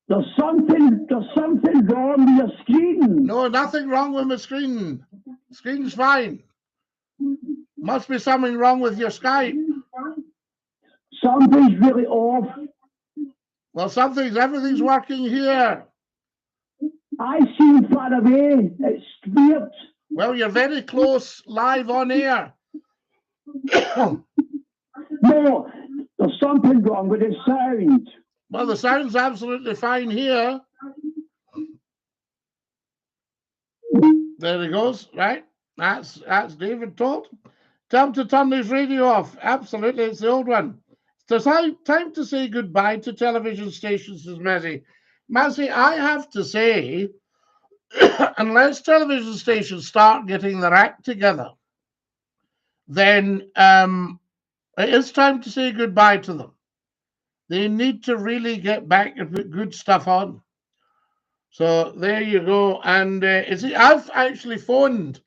There's something wrong with your screen. No, nothing wrong with my screen. Screen's fine. Must be something wrong with your Skype. Something's really off. Well, everything's working here. I seem far away. It's weird. Well, you're very close, live on air. No, there's something wrong with the sound. Well, the sound's absolutely fine here. There he goes, right? That's David told. Tell him to turn his radio off. Absolutely, it's the old one. It's time to say goodbye to television stations, says Mazzy. Mazzy, I have to say, unless television stations start getting their act together, then it is time to say goodbye to them. They need to really get back and put good stuff on. So there you go. And I've actually phoned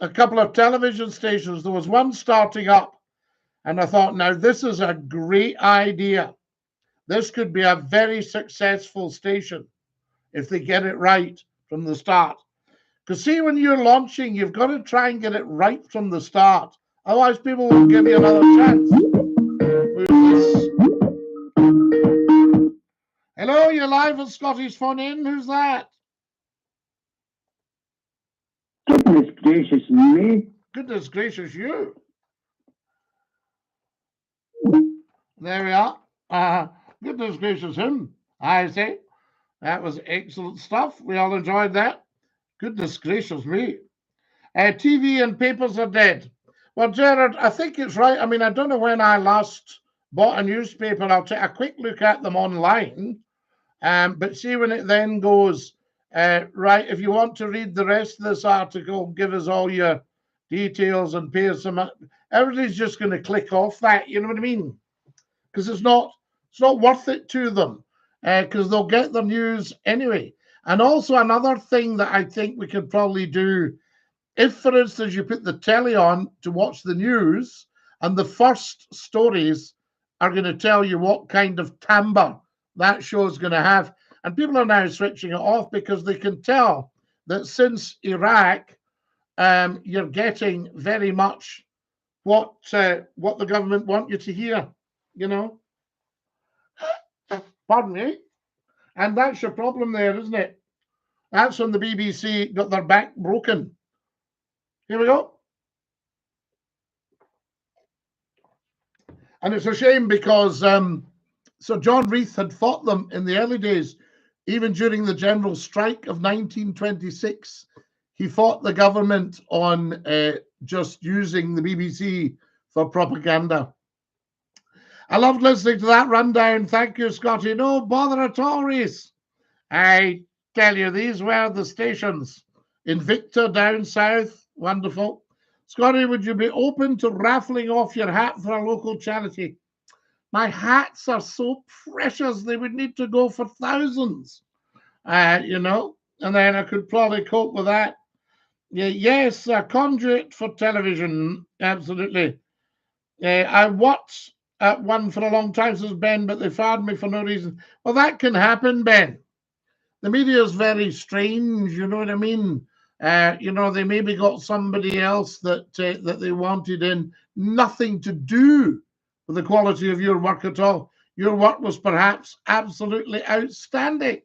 a couple of television stations. There was one starting up, and I thought, now this is a great idea. This could be a very successful station if they get it right from the start. Because see, when you're launching, you've got to try and get it right from the start. Otherwise, people won't give you another chance. Hello, you're live on Scottie's Phone In. Who's that? Goodness gracious me. Goodness gracious you. There we are. Goodness gracious him, I say. That was excellent stuff. We all enjoyed that. Goodness gracious me. TV and papers are dead. Well, Gerard, I think it's right. I mean, I don't know when I last bought a newspaper. I'll take a quick look at them online. But see when it then goes, right, if you want to read the rest of this article, give us all your details and pay us some. Everybody's just going to click off that, you know what I mean? Because it's not worth it to them, because they'll get their news anyway. And also another thing that I think we could probably do, if, for instance, you put the telly on to watch the news, and the first stories are going to tell you what kind of timbre that show is going to have. And people are now switching it off because they can tell that since Iraq, you're getting very much what the government want you to hear, you know. Pardon me. And that's your problem there, isn't it? That's when the BBC got their back broken. Here we go. And it's a shame because Sir John Reith had fought them in the early days, even during the general strike of 1926. He fought the government on just using the BBC for propaganda. I loved listening to that rundown. Thank you, Scottie. No bother at all, Reese. I tell you, these were the stations. Invicta down south, wonderful. Scottie, would you be open to raffling off your hat for a local charity? My hats are so precious, they would need to go for thousands, you know, and then I could probably cope with that. Yeah, yes, a conduit for television, absolutely. I watched one for a long time, says Ben, but they fired me for no reason. Well, that can happen, Ben. The media is very strange, you know what I mean? You know, they maybe got somebody else that they wanted in, nothing to do with the quality of your work at all. Your work was perhaps absolutely outstanding,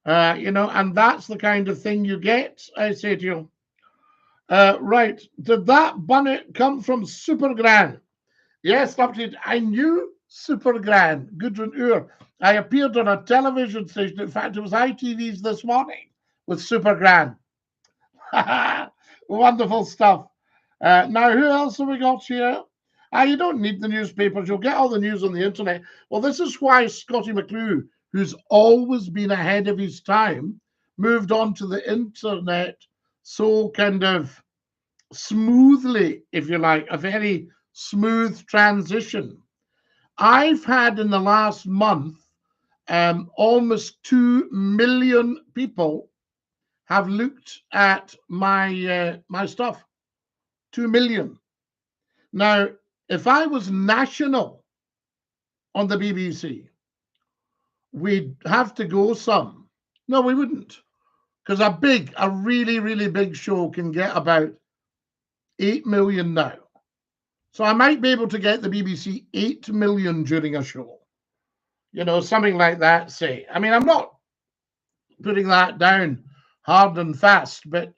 you know, and that's the kind of thing you get, I say to you. Right, did that bonnet come from Supergran? Yes, I knew Supergran, Gudrun Ur. I appeared on a television station. In fact, it was ITV's this morning with Supergran. Wonderful stuff. Now, who else have we got here? You don't need the newspapers. You'll get all the news on the internet. Well, this is why Scottie McClue, who's always been ahead of his time, moved on to the internet so kind of smoothly, if you like, a very smooth transition. I've had in the last month almost 2 million people have looked at my my stuff. 2 million. Now, if I was national on the BBC, we'd have to go some. No, we wouldn't, because a really, really big show can get about 8 million now. So I might be able to get the BBC 8 million during a show. You know, something like that, say. I mean, I'm not putting that down hard and fast, but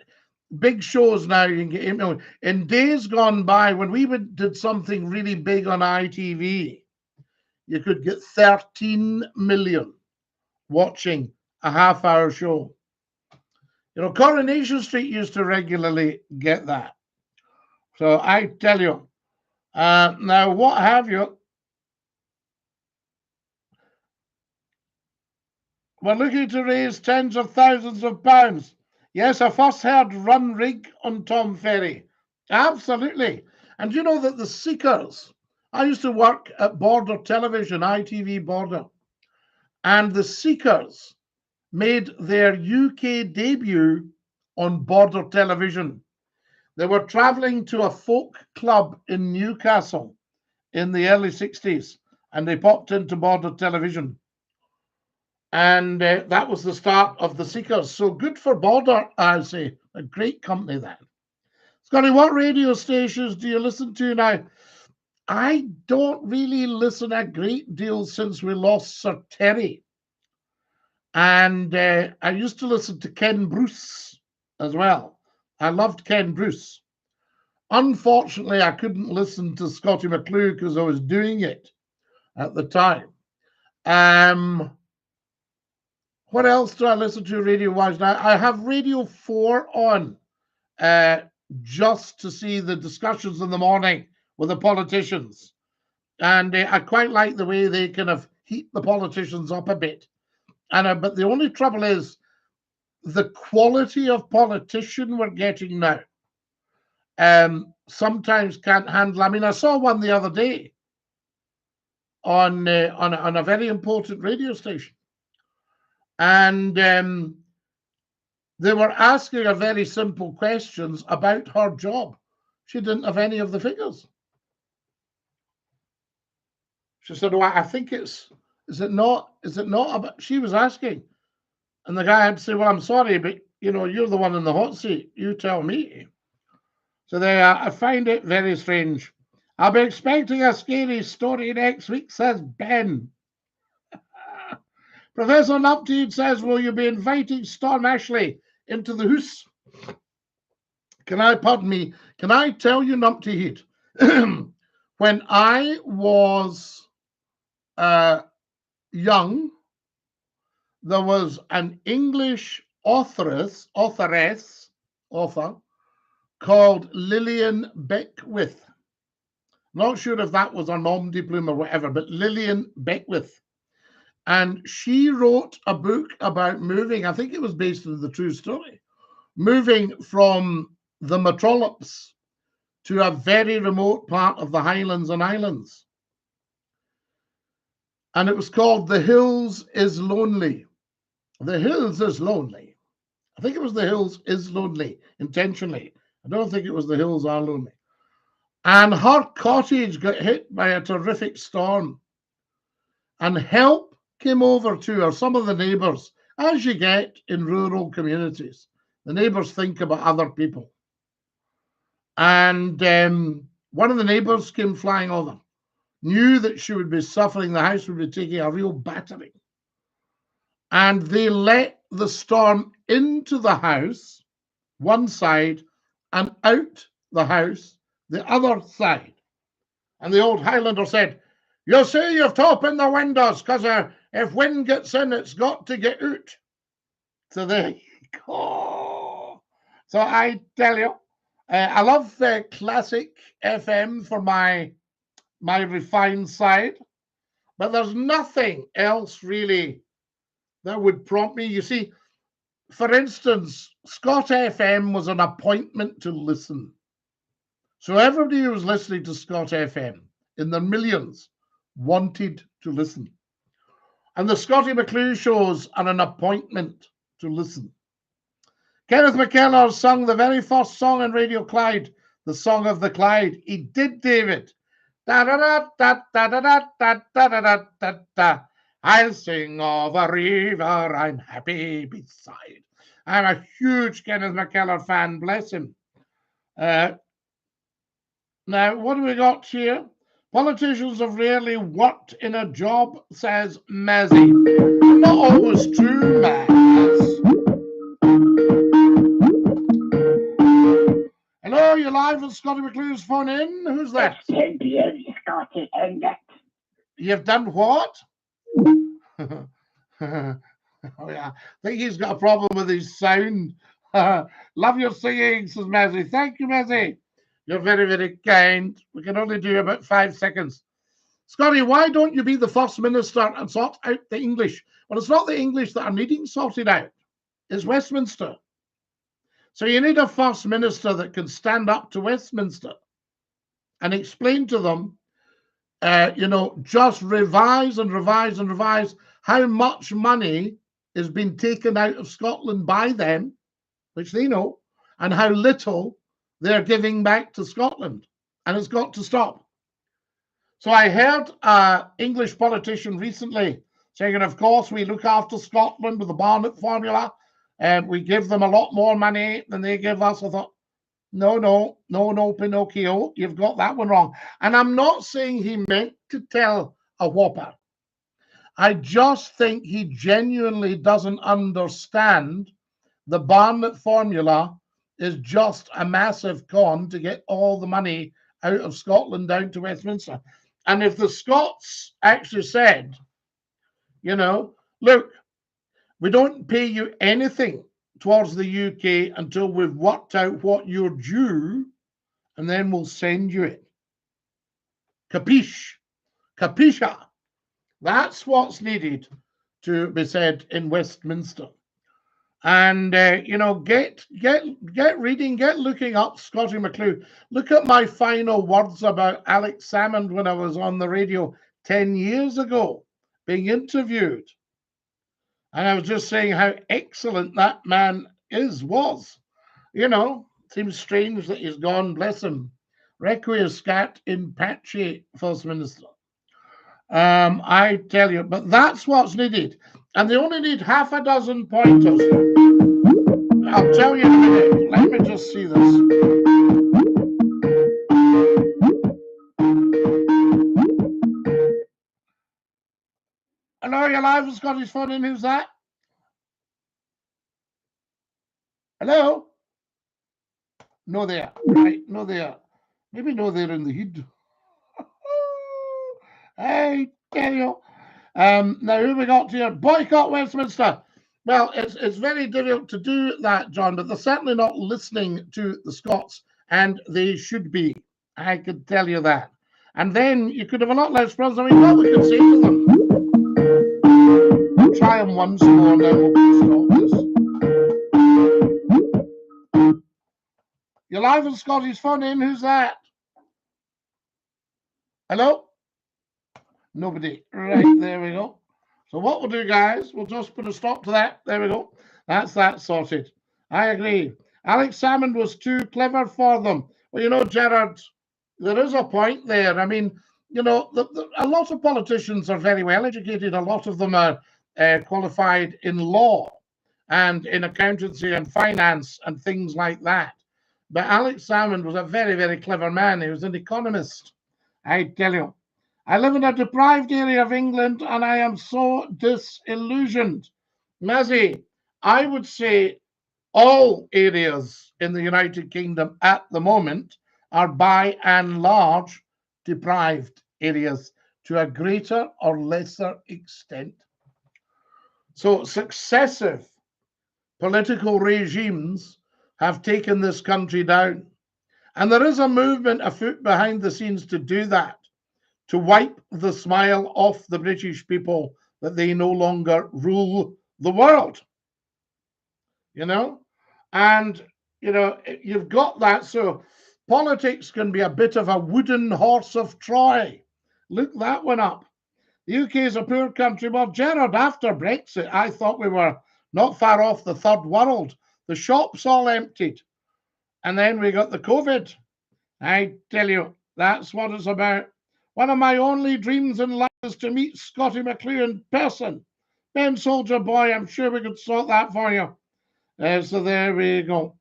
big shows now you can get 8 million. In days gone by, when we did something really big on ITV, you could get 13 million watching a half-hour show. You know, Coronation Street used to regularly get that. So I tell you, now what have you? We're looking to raise tens of thousands of pounds. Yes, I first heard Run Rig on Tom Ferry. Absolutely. And you know that the Seekers, I used to work at Border Television, ITV Border, and the Seekers made their UK debut on Border Television. They were traveling to a folk club in Newcastle in the early 60s, and they popped into Border Television. And that was the start of the Seekers. So good for Border, I say. A great company then. Scottie, what radio stations do you listen to now? I don't really listen a great deal since we lost Sir Terry. And I used to listen to Ken Bruce as well. I loved Ken Bruce. Unfortunately, I couldn't listen to SCOTTIE McCLUE because I was doing it at the time. What else do I listen to radio-wise now? I have Radio 4 on just to see the discussions in the morning with the politicians. And I quite like the way they kind of heat the politicians up a bit. And but the only trouble is the quality of politician we're getting now. Sometimes can't handle. I mean, I saw one the other day on a very important radio station, and they were asking her very simple questions about her job. She didn't have any of the figures. She said, "Well, I think is it not about?" She was asking, and the guy had to say, "Well, I'm sorry, but you know, you're the one in the hot seat. You tell me." So I find it very strange. I'll be expecting a scary story next week, says Ben. Professor Nupteed says, will you be inviting Storm Ashley into the house? Can I tell you, Nupteed, when I was young, there was an English author called Lillian Beckwith. Not sure if that was her nom de plume or whatever, but Lillian Beckwith. And she wrote a book about moving, I think it was based on the true story, moving from the metropolis to a very remote part of the Highlands and Islands. And it was called The Hills is Lonely. The Hills is Lonely. I think it was The Hills is Lonely, intentionally. I don't think it was The Hills Are Lonely. And her cottage got hit by a terrific storm. And help came over to her, some of the neighbours, as you get in rural communities. The neighbours think about other people. And one of the neighbours came flying over, knew that she would be suffering, the house would be taking a real battering. And they let the storm into the house, one side, and out the house, the other side. And the old Highlander said, you see, you've to open the windows, because if wind gets in, it's got to get out. So there you go. So I tell you, I love classic FM for my refined side, but there's nothing else really that would prompt me. You see, for instance, Scott FM was an appointment to listen. So everybody who was listening to Scott FM in their millions wanted to listen. And the SCOTTIE McCLUE shows are an appointment to listen. Kenneth McKellar sung the very first song on Radio Clyde, the Song of the Clyde. He did, David. Da da da da da da da da da da da da. I'll sing of a river I'm happy beside. I'm a huge Kenneth McKellar fan, bless him. Now, what do we got here? Politicians have rarely worked in a job, says Mazzy. Not always true, Maz. Hello, you're live with Scottie McClue's phone in. Who's that? It's 10 p.m. Scottie, and that. You've done what? Oh, yeah. I think he's got a problem with his sound. Love your singing, says Mazzy. Thank you, Mazzy. You're very, very kind. We can only do about 5 seconds. Scottie, why don't you be the first minister and sort out the English? Well, it's not the English that are needing sorted out. It's Westminster. So you need a first minister that can stand up to Westminster and explain to them, just revise and revise and revise how much money is being taken out of Scotland by them, which they know, and how little they're giving back to Scotland. And it's got to stop. So I heard an English politician recently saying, of course, we look after Scotland with the Barnett formula, and we give them a lot more money than they give us. I thought, no, Pinocchio, you've got that one wrong. And I'm not saying he meant to tell a whopper. I just think he genuinely doesn't understand the Barnett formula is just a massive con to get all the money out of Scotland down to Westminster. And if the Scots actually said, look, we don't pay you anything towards the UK until we've worked out what you're due, and then we'll send you it. Capiche? Capisha? That's what's needed to be said in Westminster. And, get reading, get looking up Scottie McClue. Look at my final words about Alex Salmond when I was on the radio 10 years ago being interviewed. And I was just saying how excellent that man was. Seems strange that he's gone, bless him. Requiescat in pace, First Minister. I tell you, but that's what's needed. And they only need half a dozen pointers. I'll tell you in a minute. Let me just see this. Hello, you're live with Scottish Phone in. Who's that? Hello? No there. Right, no there. Maybe no there in the hood. I tell you. Now, who we got here? Boycott Westminster. Well, it's very difficult to do that, John, but they're certainly not listening to the Scots, and they should be. I can tell you that. And then you could have a lot less problems. I mean, what we could say to them. We'll try them once more, and then we'll stop this. You're live with Scotty's phone in. Who's that? Hello? Nobody. Right, there we go. So what we'll do, guys, we'll just put a stop to that. There we go. That's that sorted. I agree. Alex Salmond was too clever for them. Well, Gerard, there is a point there. I mean, a lot of politicians are very well educated. A lot of them are qualified in law and in accountancy and finance and things like that. But Alex Salmond was a very, very clever man. He was an economist. I tell you. I live in a deprived area of England and I am so disillusioned. Mazzy, I would say all areas in the United Kingdom at the moment are by and large deprived areas to a greater or lesser extent. So successive political regimes have taken this country down. And there is a movement afoot behind the scenes to do that, to wipe the smile off the British people that they no longer rule the world. And, you've got that. So politics can be a bit of a wooden horse of Troy. Look that one up. The UK is a poor country. Well, Gerard, after Brexit, I thought we were not far off the third world. The shops all emptied. And then we got the COVID. I tell you, that's what it's about. One of my only dreams in life is to meet Scottie McCLUE in person. Ben Soldier Boy, I'm sure we could sort that for you. So there we go.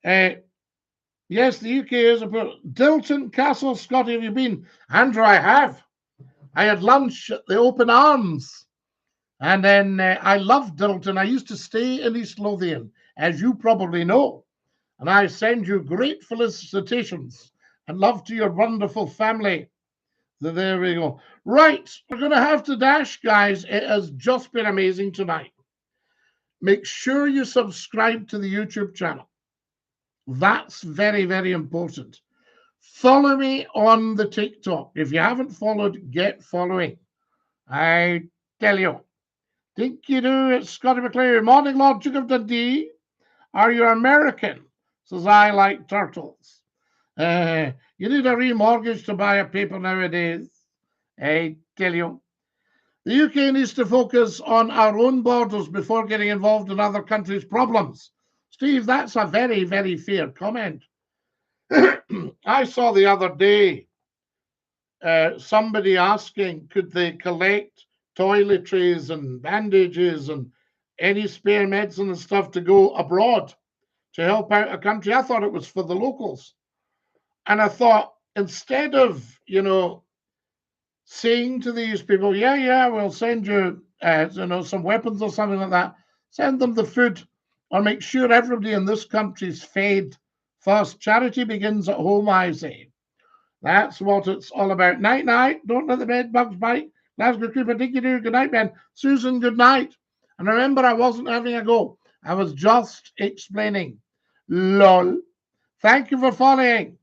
Yes, the UK is a Dilton Castle, Scottie, have you been? Andrew, I have. I had lunch at the Open Arms. And then I loved Dilton. I used to stay in East Lothian, as you probably know. And I send you great felicitations and love to your wonderful family. So there we go. Right, we're going to have to dash, guys. It has just been amazing tonight. Make sure you subscribe to the YouTube channel. That's very, very important. Follow me on the TikTok. If you haven't followed, get following. I tell you. DINKY-DOO, it's Scottie McCLUE. Morning, Lord Duke of Dundee. Are you American? Says I like turtles. You need a remortgage to buy a paper nowadays. I tell you. The UK needs to focus on our own borders before getting involved in other countries' problems. Steve, that's a very, very fair comment. I saw the other day somebody asking, could they collect toiletries and bandages and any spare medicine and stuff to go abroad to help out a country? I thought it was for the locals. And I thought, instead of, saying to these people, yeah, we'll send you, some weapons or something like that, send them the food, or make sure everybody in this country's fed first. Charity begins at home, I say. That's what it's all about. Night, night. Don't let the bed bugs bite. Glasgow Cooper, DINKY-DOO. Good night, Ben. Susan, good night. And remember, I wasn't having a go. I was just explaining. Lol. Thank you for following.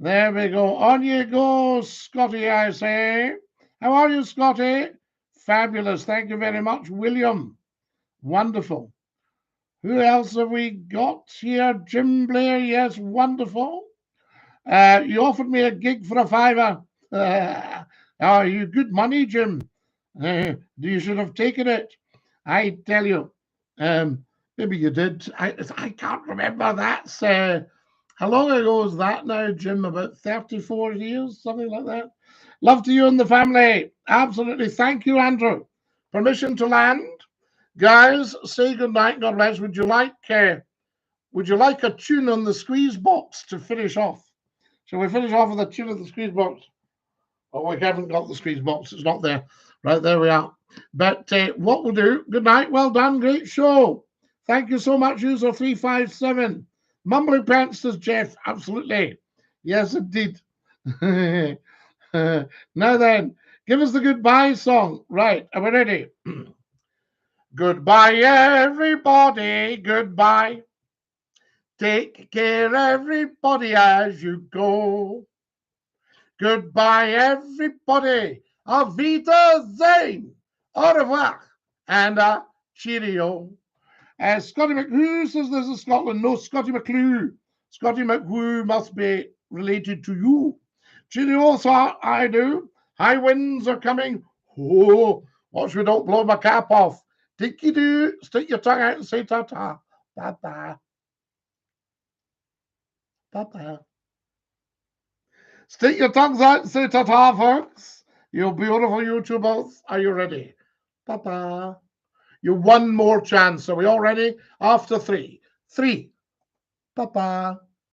There we go. On you go, Scottie, I say. How are you, Scottie? Fabulous. Thank you very much, William. Wonderful. Who else have we got here? Jim Blair. Yes, wonderful. You offered me a gig for a $5. Oh, you good money, Jim. You should have taken it. I tell you. Maybe you did. I can't remember. That's how long ago is that now, Jim? About 34 years, something like that. Love to you and the family. Absolutely. Thank you, Andrew. Permission to land. Guys, say good night. God bless. Would you like a tune on the squeeze box to finish off? Shall we finish off with a tune of the squeeze box? Oh, we haven't got the squeeze box. It's not there. Right, there we are. But what we'll do, good night. Well done. Great show. Thank you so much, user 357. Mumbling Pants says Jeff. Absolutely. Yes, indeed. Now then, give us the goodbye song. Right, are we ready? Goodbye, everybody. Goodbye. Take care, everybody, as you go. Goodbye, everybody. Auf Wiedersehen. Au revoir. And cheerio. Scottie McClue says this is Scotland. No, Scottie McClue. Scottie McClue must be related to you. Cheerio, sir. I do. High winds are coming. Oh, watch me don't blow my cap off. DINKY-DOO. Stick your tongue out and say ta-ta. Bye-bye. Bye-bye. Stick your tongues out and say ta-ta, folks. You beautiful YouTubers. Are you ready? Bye-bye. You one more chance. Are we all ready? After three. 3. Bye-bye.